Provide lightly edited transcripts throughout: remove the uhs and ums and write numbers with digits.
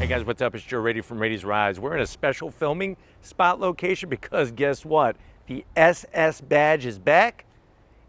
Hey guys, what's up? It's Joe Rady from Rady's Rides. We're in a special filming spot location because guess what? The SS badge is back,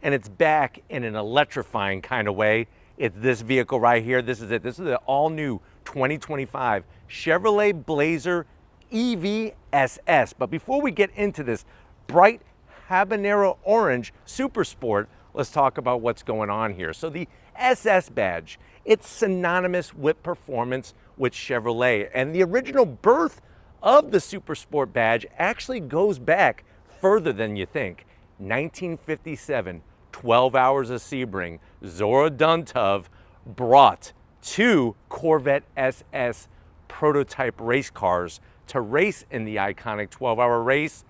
and it's back in an electrifying kind of way. It's this vehicle right here. This is it. This is the all-new 2025 Chevrolet Blazer EV SS. But before we get into this bright habanero orange super sport, let's talk about what's going on here. So the SS badge, it's synonymous with performance with Chevrolet. And the original birth of the super sport badge actually goes back further than you think. 1957, 12 Hours of Sebring, Zora Duntov brought two Corvette SS prototype race cars to race in the iconic 12-hour race.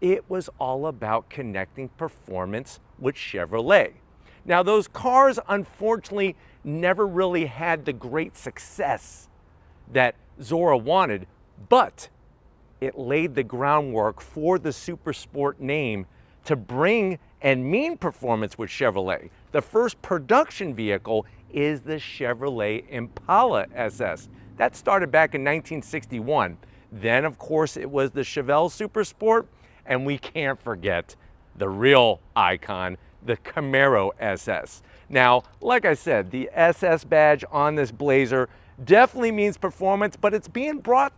It was all about connecting performance with Chevrolet. Now, those cars, unfortunately, never really had the great success that Zora wanted, but it laid the groundwork for the Super Sport name to bring and mean performance with Chevrolet. The first production vehicle is the Chevrolet Impala SS. That started back in 1961. Then, of course, it was the Chevelle Super Sport, and we can't forget the real icon, the Camaro SS. Now, like I said, the SS badge on this Blazer definitely means performance, but it's being brought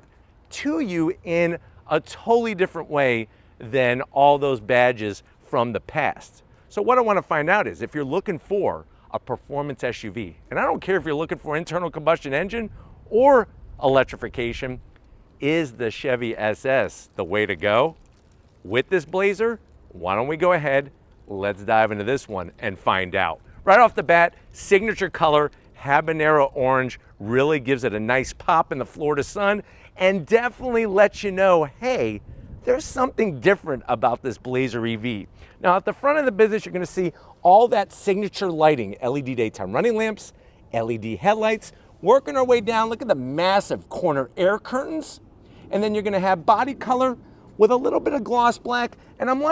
to you in a totally different way than all those badges from the past. So what I want to find out is if you're looking for a performance SUV, and I don't care if you're looking for internal combustion engine or electrification, is the Chevy SS the way to go? With this Blazer, why don't we go ahead, let's dive into this one and find out. Right off the bat, signature color, habanero orange, really gives it a nice pop in the Florida sun and definitely lets you know, hey, there's something different about this Blazer EV. Now at the front of the business, you're gonna see all that signature lighting, LED daytime running lamps, LED headlights, working our way down. Look at the massive corner air curtains. And then you're gonna have body color with a little bit of gloss black. And I'm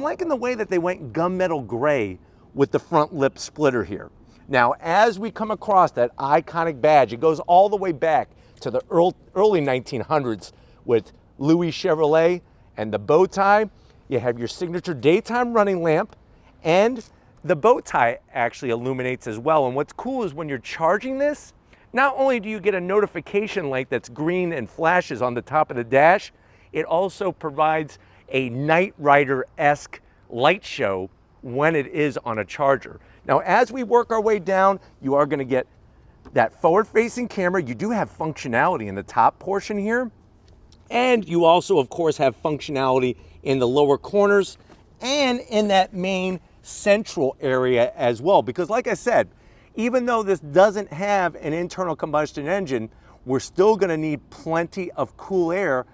liking the way that they went gunmetal gray with the front lip splitter here. Now, as we come across that iconic badge, it goes all the way back to the early 1900s with Louis Chevrolet and the bow tie. You have your signature daytime running lamp, and the bow tie actually illuminates as well. And what's cool is when you're charging this, not only do you get a notification light that's green and flashes on the top of the dash, it also provides a Knight Rider-esque light show when it is on a charger. Now, as we work our way down, you are gonna get that forward-facing camera. You do have functionality in the top portion here. And you also, of course, have functionality in the lower corners and in that main central area as well. Because like I said, even though this doesn't have an internal combustion engine, we're still gonna need plenty of cool air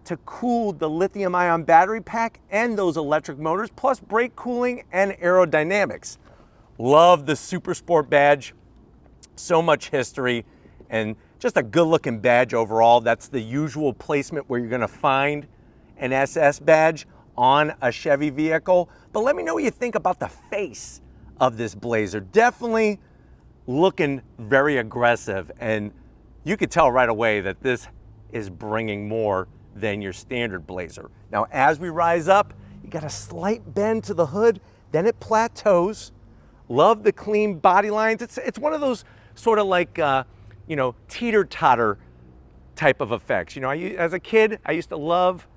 to cool the lithium-ion battery pack and those electric motors, plus brake cooling and aerodynamics. Love the Super Sport badge. So much history and just a good-looking badge overall. That's the usual placement where you're gonna find an SS badge on a Chevy vehicle. But let me know what you think about the face of this Blazer. Definitely looking very aggressive, and you could tell right away that this is bringing more than your standard Blazer. Now, as we rise up, you got a slight bend to the hood, then it plateaus. Love the clean body lines. It's one of those sort of like, you know, teeter-totter type of effects. You know, as a kid, I used to love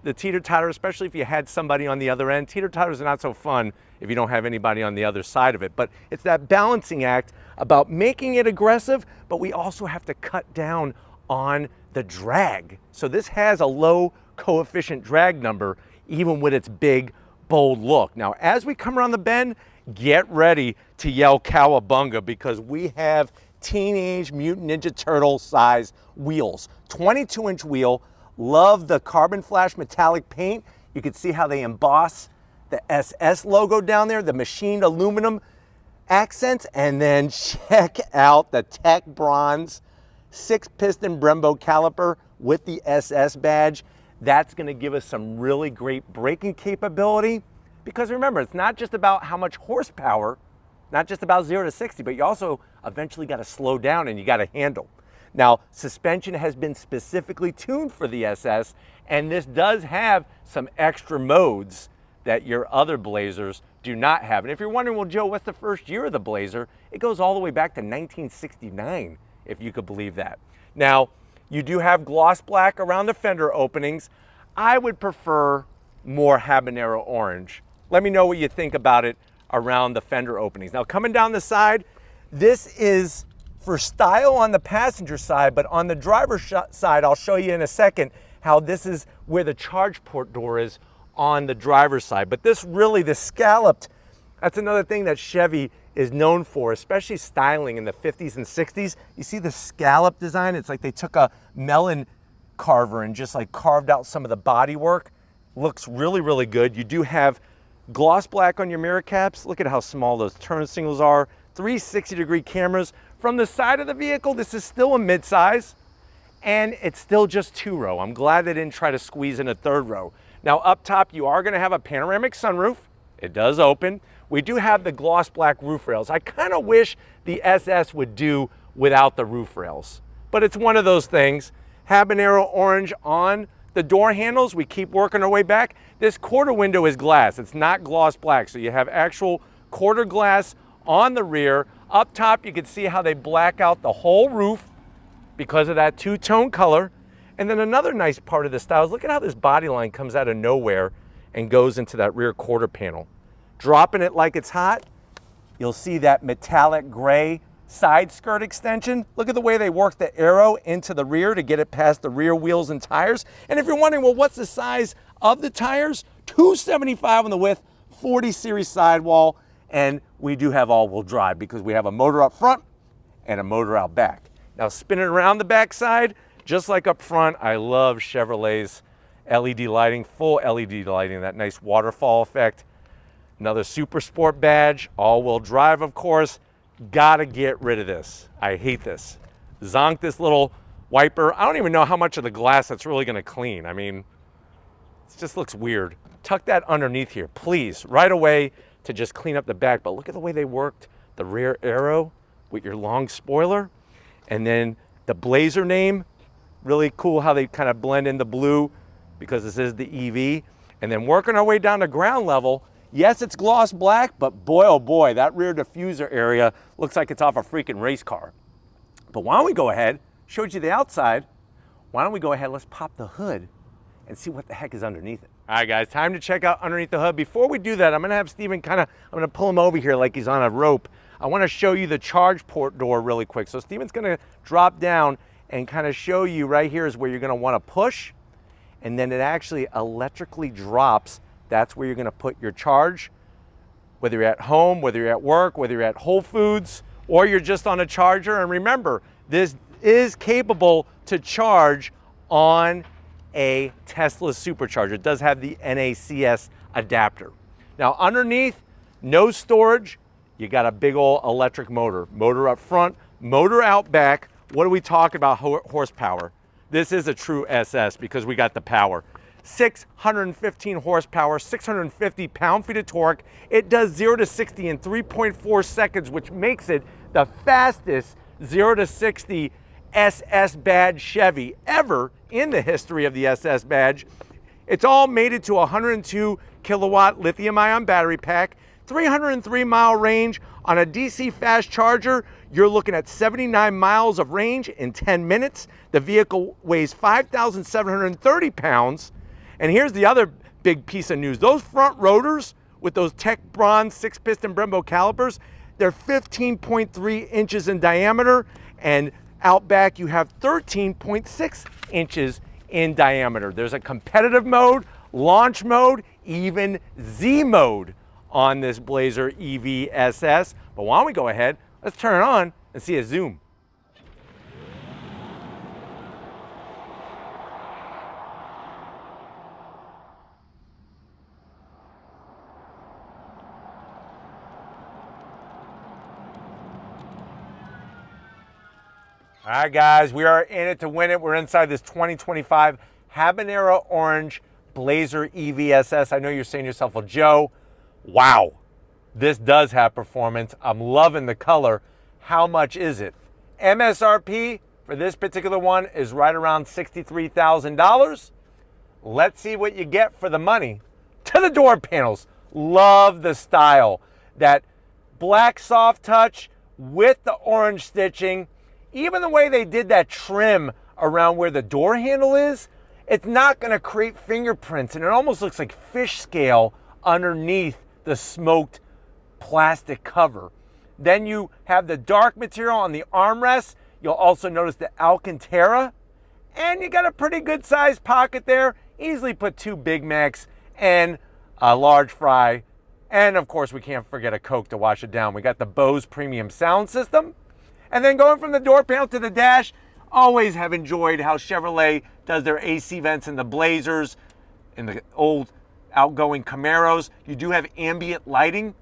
the teeter-totter, especially if you had somebody on the other end. Teeter-totters are not so fun if you don't have anybody on the other side of it. But it's that balancing act about making it aggressive, but we also have to cut down on the drag. So this has a low coefficient drag number, even with its big, bold look. Now, as we come around the bend, get ready to yell cowabunga because we have Teenage Mutant Ninja Turtle size wheels. 22-inch wheel. Love the carbon flash metallic paint. You can see how they emboss the SS logo down there, the machined aluminum accents, and then check out the Tech Bronze 6-piston Brembo caliper with the SS badge. That's gonna give us some really great braking capability because remember, it's not just about how much horsepower, not just about 0 to 60, but you also eventually gotta slow down and you gotta handle. Now, suspension has been specifically tuned for the SS, and this does have some extra modes that your other Blazers do not have. And if you're wondering, well, Joe, what's the first year of the Blazer? It goes all the way back to 1969, if you could believe that. Now, you do have gloss black around the fender openings. I would prefer more habanero orange. Let me know what you think about it around the fender openings. Now, coming down the side, this is for style on the passenger side, but on the driver's side, I'll show you in a second how this is where the charge port door is on the driver's side. But this really, the scalloped, that's another thing that Chevy is known for, especially styling in the 50s and 60s. You see the scallop design? It's like they took a melon carver and just like carved out some of the body work. Looks really, really good. You do have gloss black on your mirror caps. Look at how small those turn signals are. 360-degree cameras. From the side of the vehicle, this is still a midsize, and it's still just 2-row. I'm glad they didn't try to squeeze in a 3rd row. Now up top, you are gonna have a panoramic sunroof. It does open. We do have the gloss black roof rails. I kind of wish the SS would do without the roof rails, but it's one of those things. Habanero orange on the door handles. We keep working our way back. This quarter window is glass. It's not gloss black, so you have actual quarter glass on the rear. Up top, you can see how they black out the whole roof because of that two-tone color. And then another nice part of the style is look at how this body line comes out of nowhere and goes into that rear quarter panel. Dropping it like it's hot, you'll see that metallic gray side skirt extension. Look at the way they work the aero into the rear to get it past the rear wheels and tires. And if you're wondering, well, what's the size of the tires? 275 on the width, 40 series sidewall, and we do have all-wheel drive because we have a motor up front and a motor out back. Now spinning around the back side, just like up front, I love Chevrolet's LED lighting, full LED lighting, that nice waterfall effect. Another Super Sport badge, all-wheel drive, of course. Gotta get rid of this. I hate this. Zonk this little wiper. I don't even know how much of the glass that's really gonna clean. I mean, it just looks weird. Tuck that underneath here, please, right away to just clean up the back. But look at the way they worked the rear aero with your long spoiler. And then the Blazer name, really cool how they kind of blend in the blue because this is the EV. And then working our way down to ground level, yes, it's gloss black, but boy, oh boy, that rear diffuser area looks like it's off a freaking race car. But why don't we go ahead, showed you the outside, why don't we go ahead, let's pop the hood and see what the heck is underneath it. All right, guys, time to check out underneath the hood. Before we do that, I'm gonna have Steven I'm gonna pull him over here like he's on a rope. I wanna show you the charge port door really quick. So Steven's gonna drop down and kind of show you right here is where you're gonna wanna push, and then it actually electrically drops. That's where you're gonna put your charge, whether you're at home, whether you're at work, whether you're at Whole Foods, or you're just on a charger. And remember, this is capable to charge on a Tesla supercharger. It does have the NACS adapter. Now underneath, no storage, you got a big old electric motor. Motor up front, motor out back. What are we talking about horsepower? This is a true SS because we got the power. 615 horsepower, 650 pound-feet of torque. It does 0 to 60 in 3.4 seconds, which makes it the fastest 0 to 60 SS badge Chevy ever in the history of the SS badge. It's all mated to a 102 kilowatt lithium-ion battery pack, 303-mile range. On a DC fast charger, you're looking at 79 miles of range in 10 minutes. The vehicle weighs 5,730 pounds. And here's the other big piece of news. Those front rotors with those Tech Bronze 6-piston Brembo calipers, they're 15.3 inches in diameter, and out back you have 13.6 inches in diameter. There's a competitive mode, launch mode, even Z mode on this Blazer EV SS. But why don't we go ahead, let's turn it on and see a zoom. All right, guys, we are in it to win it. We're inside this 2025 Habanero Orange Blazer EVSS. I know you're saying to yourself, well, Joe, wow, this does have performance. I'm loving the color. How much is it? MSRP, for this particular one is right around $63,000. Let's see what you get for the money. To the door panels. Love the style. That black soft touch with the orange stitching. Even the way they did that trim around where the door handle is, it's not going to create fingerprints, and it almost looks like fish scale underneath the smoked plastic cover. Then you have the dark material on the armrest. You'll also notice the Alcantara, and you got a pretty good sized pocket there. Easily put 2 Big Macs and a large fry, and of course we can't forget a Coke to wash it down. We got the Bose premium sound system. And then going from the door panel to the dash, always have enjoyed how Chevrolet does their AC vents in the Blazers, in the old outgoing Camaros. You do have ambient lighting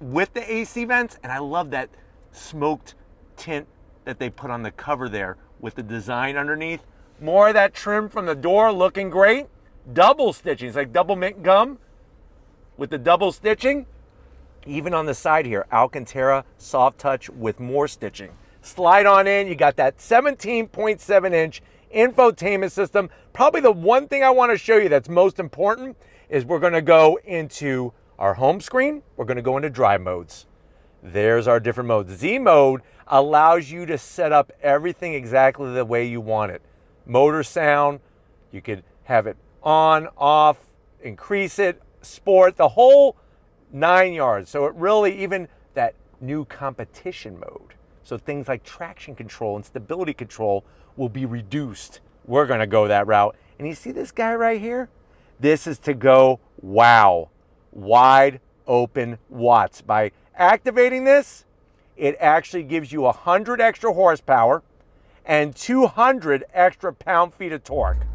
with the AC vents, and I love that smoked tint that they put on the cover there with the design underneath. More of that trim from the door, looking great. Double stitching, it's like double mint gum with the double stitching. Even on the side here, Alcantara soft touch with more stitching. Slide on in, you got that 17.7-inch infotainment system. Probably the one thing I want to show you that's most important is we're going to go into our home screen. We're going to go into drive modes. There's our different modes. Z mode allows you to set up everything exactly the way you want it. Motor sound, you could have it on, off, increase it, sport, the whole 9 yards. So it really, even that new competition mode. So things like traction control and stability control will be reduced. We're gonna go that route. And you see this guy right here? This is to go, wow, wide open watts. By activating this, it actually gives you 100 extra horsepower and 200 extra pound-feet of torque.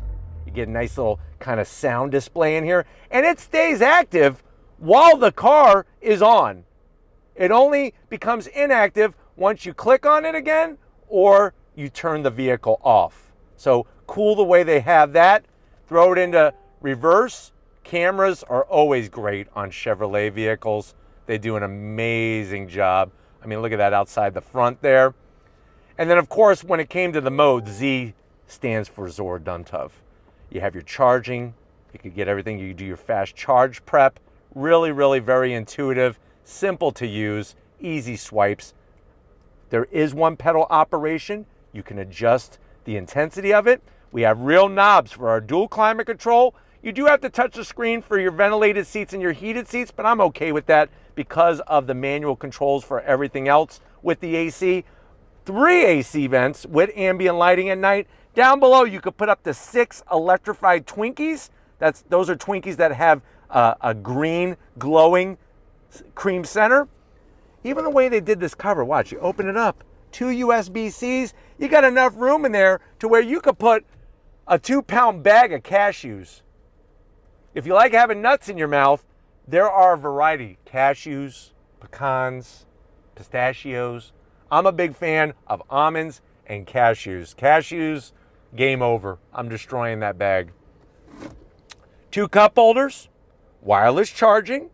You get a nice little kind of sound display in here, and it stays active while the car is on. It only becomes inactive once you click on it again or you turn the vehicle off. So cool the way they have that. Throw it into reverse. Cameras are always great on Chevrolet vehicles. They do an amazing job. I mean, look at that outside the front there. And then of course, when it came to the mode, Z stands for Zor Duntov. You have your charging. You could get everything. You do your fast charge prep. Really, really very intuitive, simple to use, easy swipes. There is one pedal operation. You can adjust the intensity of it. We have real knobs for our dual climate control. You do have to touch the screen for your ventilated seats and your heated seats, but I'm okay with that because of the manual controls for everything else with the AC. 3 AC vents with ambient lighting at night. Down below, you could put up to 6 electrified Twinkies. Those are Twinkies that have a green glowing cream center. Even the way they did this cover, watch, you open it up, 2 USB-Cs, you got enough room in there to where you could put a 2-pound bag of cashews. If you like having nuts in your mouth, there are a variety. Cashews, pecans, pistachios. I'm a big fan of almonds and cashews. Cashews, game over. I'm destroying that bag. 2 cup holders, wireless charging,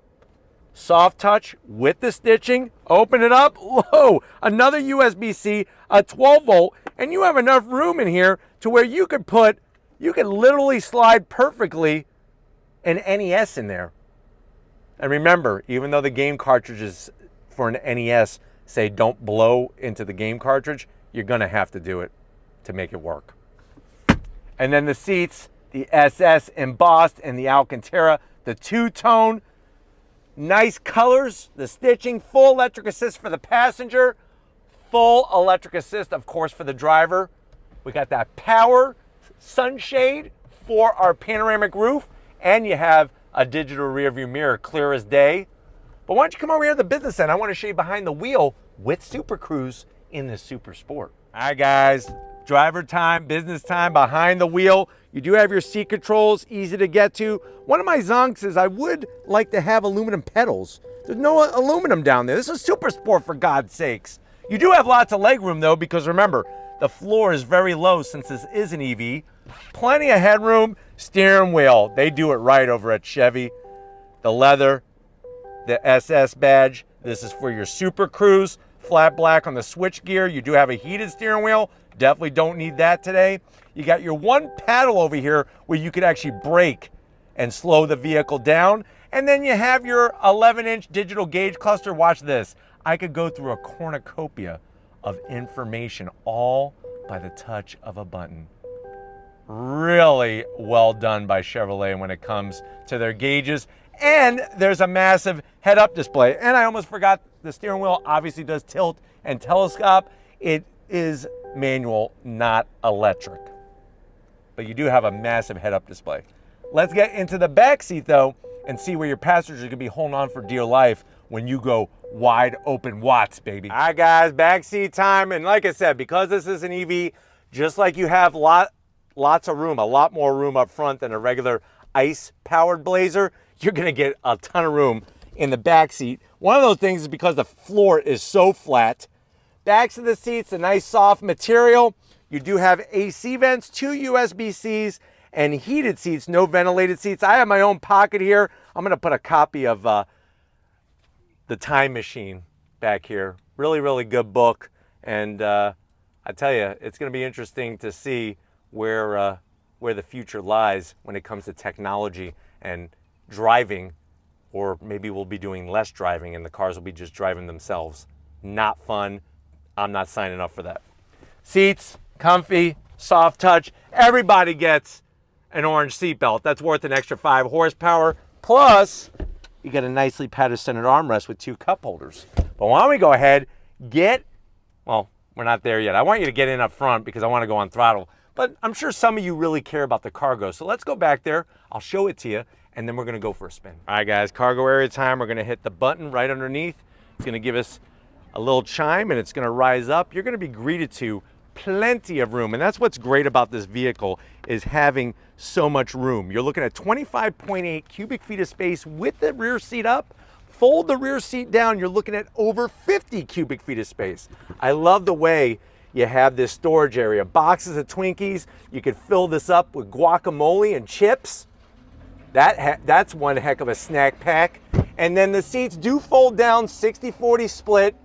soft touch with the stitching. Open it up, whoa, another USB-C, a 12 volt, and you have enough room in here to where you could literally slide perfectly an NES in there. And remember, even though the game cartridges for an NES say don't blow into the game cartridge, you're gonna have to do it to make it work. And then the seats, the SS embossed and the Alcantara, the 2-tone, nice colors, the stitching, full electric assist for the passenger, full electric assist, of course, for the driver. We got that power sunshade for our panoramic roof, and you have a digital rear view mirror, clear as day. But why don't you come over here to the business end? I want to show you behind the wheel with Super Cruise in this Super Sport. All right, guys, driver time, business time, behind the wheel. You do have your seat controls, easy to get to. One of my zonks is I would like to have aluminum pedals. There's no aluminum down there. This is Super Sport, for God's sakes. You do have lots of leg room though, because remember, the floor is very low since this is an EV. Plenty of headroom, steering wheel. They do it right over at Chevy. The leather, the SS badge. This is for your Super Cruise. flat black on the switch gear. You do have a heated steering wheel. Definitely don't need that today. You got your one paddle over here where you could actually brake and slow the vehicle down. And then you have your 11-inch digital gauge cluster. Watch this. I could go through a cornucopia of information all by the touch of a button. Really well done by Chevrolet when it comes to their gauges. And there's a massive head-up display. And I almost forgot, the steering wheel obviously does tilt and telescope. It is manual, not electric. But you do have a massive head-up display. Let's get into the back seat though and see where your passengers are gonna be holding on for dear life when you go wide open watts, baby. All right guys, back seat time. And like I said, because this is an EV, just like you have lots of room, a lot more room up front than a regular ICE powered Blazer, you're gonna get a ton of room in the back seat. One of those things is because the floor is so flat. Backs of the seats, a nice soft material. You do have AC vents, 2 USB-Cs, and heated seats, no ventilated seats. I have my own pocket here. I'm gonna put a copy of The Time Machine back here. Really, really good book. And I tell you, it's gonna be interesting to see where the future lies when it comes to technology and driving, or maybe we'll be doing less driving and the cars will be just driving themselves. Not fun. I'm not signing up for that. Seats, comfy, soft touch. Everybody gets an orange seatbelt. That's worth an extra 5 horsepower. Plus, you get a nicely padded centered armrest with 2 cup holders. But why don't we go ahead, well, we're not there yet. I want you to get in up front because I want to go on throttle. But I'm sure some of you really care about the cargo. So let's go back there. I'll show it to you, and then we're going to go for a spin. All right, guys, cargo area time. We're going to hit the button right underneath. It's going to give us a little chime, and it's going to rise up. You're going to be greeted to plenty of room, and that's what's great about this vehicle, is having so much room. You're looking at 25.8 cubic feet of space with the rear seat up. Fold the rear seat down, you're looking at over 50 cubic feet of space. I love the way you have this storage area. Boxes of Twinkies. You could fill this up with guacamole and chips. That's one heck of a snack pack. And then the seats do fold down 60-40 split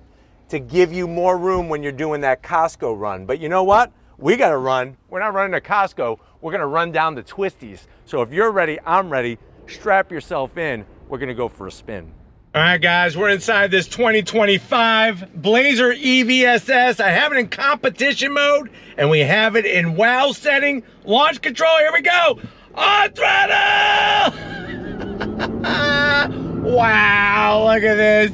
to give you more room when you're doing that Costco run. But you know what? We gotta run. We're not running to Costco. We're gonna run down the twisties. So if you're ready, I'm ready. Strap yourself in. We're gonna go for a spin. All right, guys, we're inside this 2025 Blazer EV-SS. I have it in competition mode, and we have it in WOW setting. Launch control, here we go. On throttle! Wow, look at this.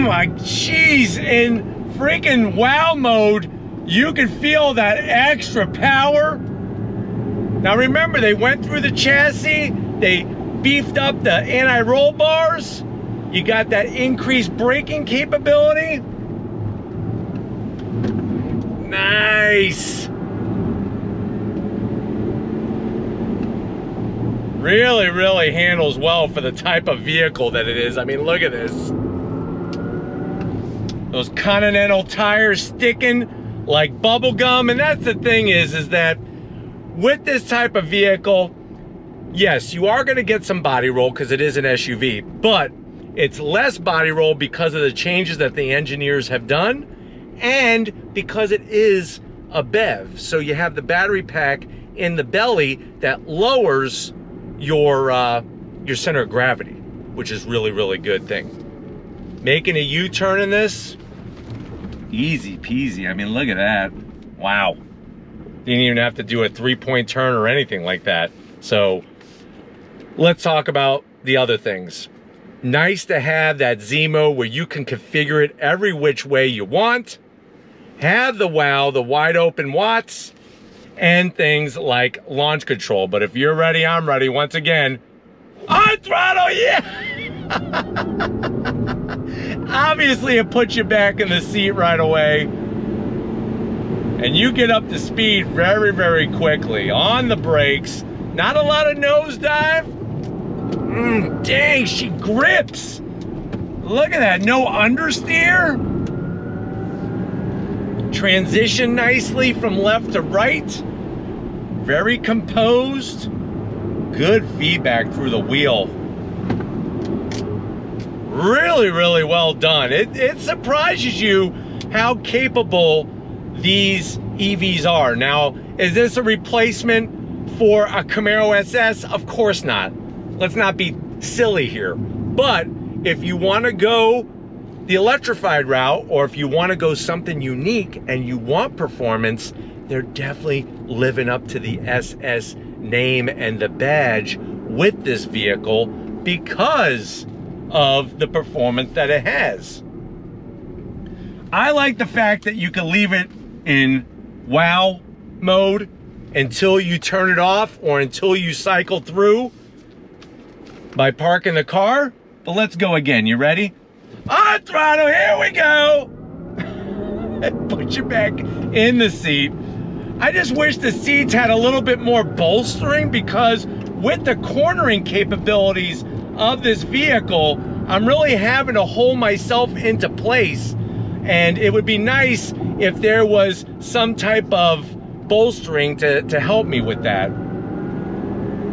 My jeez, in freaking WOW mode, you can feel that extra power. Now remember, they went through the chassis, they beefed up the anti-roll bars. You got that increased braking capability. Nice. Really, really handles well for the type of vehicle that it is. I mean, look at this. Those Continental tires sticking like bubble gum. And that's the thing is that with this type of vehicle, yes, you are going to get some body roll because it is an SUV, but it's less body roll because of the changes that the engineers have done and because it is a BEV. So you have the battery pack in the belly that lowers your center of gravity, which is really, really good thing. Making a U-turn in this, easy peasy. I mean, look at that. Wow. Didn't even have to do a 3-point turn or anything like that. So let's talk about the other things. Nice to have that Z mode where you can configure it every which way you want. Have the WOW, the wide open watts, and things like launch control. But if you're ready, I'm ready. Once again, on throttle, yeah! Obviously, it puts you back in the seat right away. And you get up to speed very, very quickly. On the brakes, not a lot of nosedive. Dang, she grips. Look at that, no understeer. Transition nicely from left to right. Very composed. Good feedback through the wheel. Really, really well done. It surprises you how capable these EVs are. Now, is this a replacement for a Camaro SS? Of course not. Let's not be silly here. But if you want to go the electrified route, or if you want to go something unique and you want performance, they're definitely living up to the SS name and the badge with this vehicle because of the performance that it has. I like the fact that you can leave it in wow mode until you turn it off or until you cycle through by parking the car. But let's go again. You ready? On throttle, here we go. Put you back in the seat. I just wish the seats had a little bit more bolstering, because with the cornering capabilities of this vehicle, I'm really having to hold myself into place. And it would be nice if there was some type of bolstering to help me with that.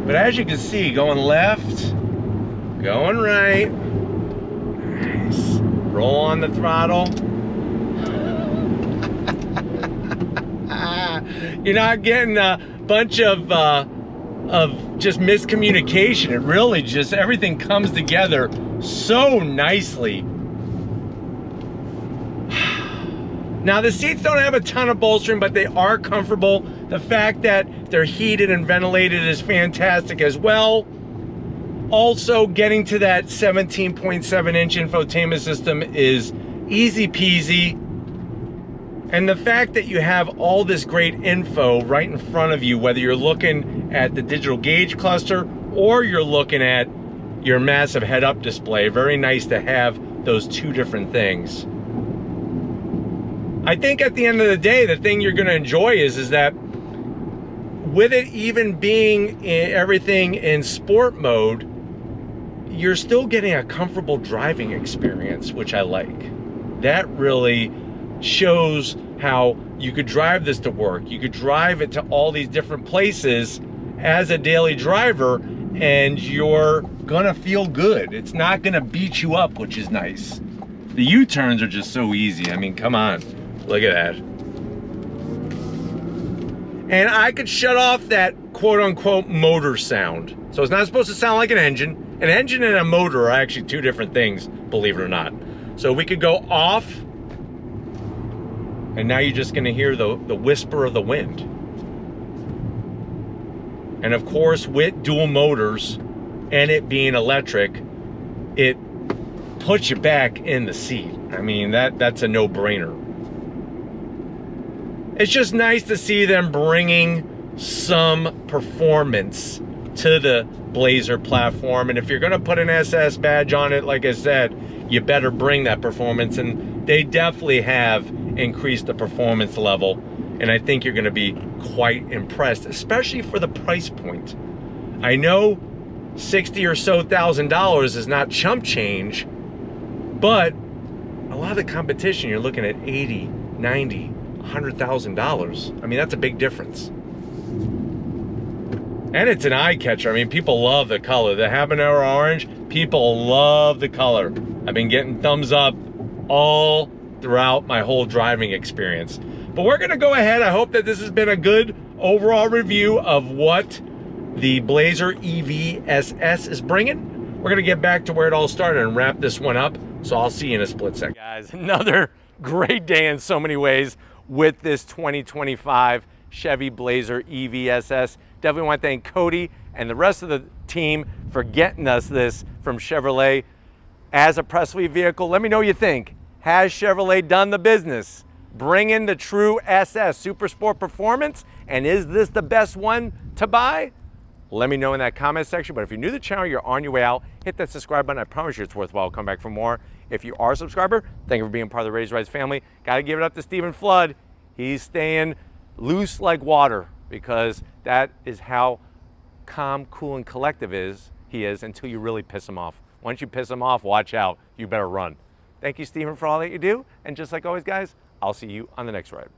But as you can see, going left, going right, nice. Roll on the throttle. You're not getting a bunch of just miscommunication. It really just, everything comes together so nicely. Now, the seats don't have a ton of bolstering, but they are comfortable. The fact that they're heated and ventilated is fantastic as well. Also, getting to that 17.7-inch infotainment system is easy peasy. And the fact that you have all this great info right in front of you, whether you're looking at the digital gauge cluster or you're looking at your massive head-up display, very nice to have those two different things. I think at the end of the day, the thing you're going to enjoy is that with it even being everything in sport mode, you're still getting a comfortable driving experience, which I like. That really shows how you could drive this to work. You could drive it to all these different places as a daily driver, and you're gonna feel good. It's not gonna beat you up, which is nice. The U-turns are just so easy. I mean, come on, look at that. And I could shut off that quote-unquote motor sound. So it's not supposed to sound like an engine. An engine and a motor are actually two different things, believe it or not. So we could go off, and now you're just gonna hear the whisper of the wind. And of course, with dual motors and it being electric, it puts you back in the seat. I mean, that's a no-brainer. It's just nice to see them bringing some performance to the Blazer platform. And if you're gonna put an SS badge on it, like I said, you better bring that performance. And they definitely have increased the performance level. And I think you're gonna be quite impressed, especially for the price point. I know $60,000 or so is not chump change, but a lot of the competition, you're looking at $80,000, $90,000, $100,000. I mean, that's a big difference. And it's an eye catcher. I mean, people love the color. The habanero orange, people love the color. I've been getting thumbs up all throughout my whole driving experience. But we're gonna go ahead. I hope that this has been a good overall review of what the Blazer EV SS is bringing. We're gonna get back to where it all started and wrap this one up. So I'll see you in a split second. Guys, another great day in so many ways with this 2025 Chevy Blazer EV SS. Definitely want to thank Cody and the rest of the team for getting us this from Chevrolet as a press fleet vehicle. Let me know what you think. Has Chevrolet done the business? Bring in the true SS Super Sport Performance, and is this the best one to buy? Let me know in that comment section. But if you're new to the channel, you're on your way out, hit that subscribe button. I promise you it's worthwhile. Come back for more. If you are a subscriber, thank you for being part of the Raised Rides family. Got to give it up to Stephen Flood. He's staying loose like water, because that is how calm, cool, and collective he is until you really piss him off. Once you piss him off, watch out. You better run. Thank you, Stephen, for all that you do. And just like always, guys, I'll see you on the next ride.